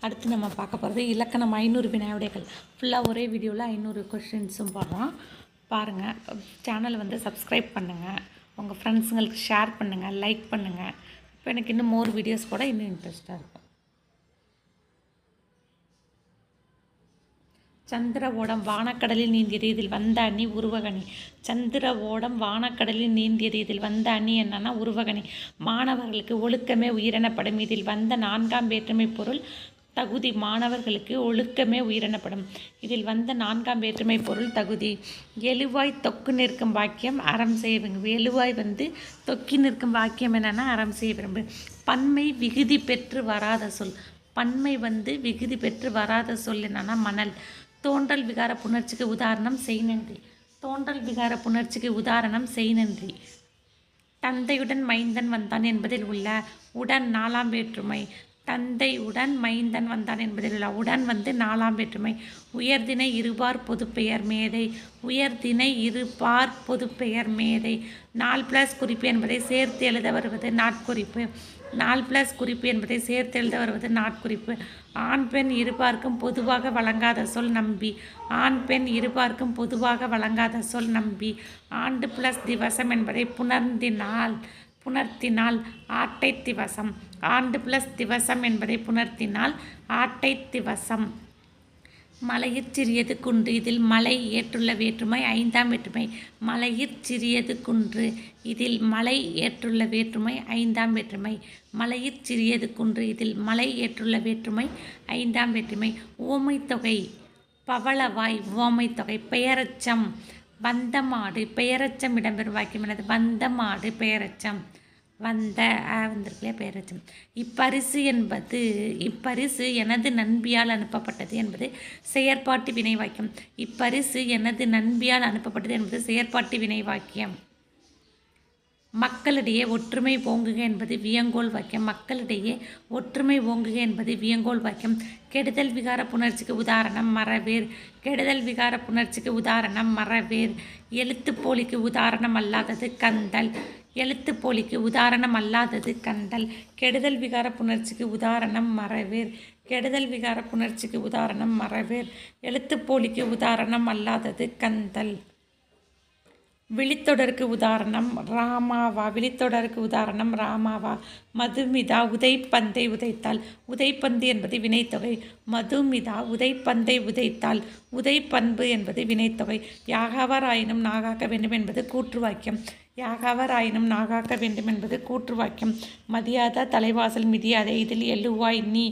அடுத்து நம்ம பார்க்க போகிறது இலக்கணம் 500 வினாவிடைகள். ஃபுல்லாக ஒரே வீடியோவில் 500 கொஷின்ஸும் போடுறோம். பாருங்கள். சேனலை வந்து சப்ஸ்கிரைப் பண்ணுங்கள், உங்கள் ஃப்ரெண்ட்ஸுங்களுக்கு ஷேர் பண்ணுங்கள், லைக் பண்ணுங்கள். இப்போ எனக்கு இன்னும் மோர் வீடியோஸ் போட இன்னும் இன்ட்ரெஸ்ட்டாக இருக்கும். சந்திர ஓடம் வானக்கடலில் நீந்தியது, இதில் வந்த அணி உருவகணி. சந்திர ஓடம் வானக்கடலில் நீந்தியது, இதில் வந்த அணி என்னன்னா உருவகணி. மாணவர்களுக்கு ஒழுக்கமே உயிரெனப்படும், இதில் வந்த 4ஆம் வேற்றுமை பொருள் தகுதி. மாணவர்களுக்கு ஒழுக்கமே உயிரெனப்படும், இதில் வந்த 4ஆம் வேற்றுமை பொருள் தகுதி. எழுவாய் தொக்கு நிற்கும் வாக்கியம் அறம் செய்ய விரும்பு. எழுவாய் வந்து தொக்கி நிற்கும் வாக்கியம் என்னன்னா அறம் செய்ய விரும்பு. பன்மை விகுதி பெற்று வராத சொல். பன்மை வந்து விகுதி பெற்று வராத சொல் என்னன்னா மணல். தோன்றல் விகார புணர்ச்சிக்கு உதாரணம் செய் நன்றி. தோன்றல் விகார புணர்ச்சிக்கு உதாரணம் செய் நன்றி. தந்தையுடன் மைந்தன் வந்தான் என்பதில் உள்ள உடன் 4ஆம் வேற்றுமை. தந்தையுடன் மைந்தன் வந்தான் என்பதில் உள்ள உடன் வந்து 4ஆம் வேற்றுமை. உயர்திணை இருபார் பொதுப்பெயர் மேதை. உயர்திணை இருபார் பொதுப்பெயர் மேதை. 4+ குறிப்பு என்பதை சேர்த்து எழுத வருவது நாட்குறிப்பு. 4+ குறிப்பு என்பதை சேர்த்து எழுத வருவது நாட்குறிப்பு. ஆண் பெண் இருபார்க்கும் பொதுவாக வழங்காத சொல் நம்பி. ஆண் பெண் இருபார்க்கும் பொதுவாக வழங்காத சொல் நம்பி. ஆண்டு + திவசம் என்பதை புணர்த்தினால் ஆட்டை திவசம். ஆண்டு + திவசம் என்பதை புணர்த்தினால் ஆட்டை திவசம். மலையிற் சிறியது குன்று, இதில் மலை ஏற்றுள்ள வேற்றுமை 5ஆம் வேற்றுமை. மலையிற் சிறியது குன்று, இதில் மலை ஏற்றுள்ள வேற்றுமை 5ஆம் வேற்றுமை. மலையிற் சிறியது குன்று, இதில் மலை ஏற்றுள்ள வேற்றுமை 5ஆம் வேற்றுமை. உவமை தொகை பவளவாய். உவமை தொகை பெயரச்சம். வந்த மாடு. பெயரச்சம் இடம்பெறும் வாக்கியம் எனது வந்த மாடு பெயரச்சம். வந்த வந்திருக்கலையே பெயரச்சம். இப்பரிசு எனது நண்பியால் அனுப்பப்பட்டது என்பது செயற்பாட்டு வினை வாக்கியம். இப்பரிசு எனது நண்பியால் அனுப்பப்பட்டது என்பது செயற்பாட்டு வினை வாக்கியம். மக்களிடையே ஒற்றுமை ஓங்குக என்பது வியங்கோல் வாக்கியம். மக்களிடையே ஒற்றுமை ஓங்குக என்பது வியங்கோல் வாக்கியம். கெடுதல் விகார புணர்ச்சிக்கு உதாரணம் மறவேர். கெடுதல் விகார புணர்ச்சிக்கு உதாரணம் மறவேர். எழுத்துப்போலிக்கு உதாரணம் அல்லாதது கந்தல். எழுத்துப்போலிக்கு உதாரணம் அல்லாதது கந்தல். கெடுதல் விகார புணர்ச்சிக்கு உதாரணம் மறவேர். கெடுதல் விகார புணர்ச்சிக்கு உதாரணம் மறவேர். எழுத்துப்போலிக்கு உதாரணம் அல்லாதது கந்தல். விழித்தொடருக்கு உதாரணம் ராமாவா. விழித்தொடருக்கு உதாரணம் ராமாவா. மதுமிதா உதைப்பந்தை உதைத்தாள். உதைப்பந்து என்பது வினைத்தொகை. மதுமிதா உதைப்பந்தை உதைத்தாள். உதைப்பண்பு என்பது வினைத்தொகை. யாகாவர் ஆயினும் நாகாக்க வேண்டும் என்பது கூற்று வாக்கியம். யாகாவர் ஆயினும் நாகாக்க வேண்டும் என்பது கூற்று வாக்கியம். மதியாத தலைவாசல் மிதியாதே, இதில் எழுவாய் நீ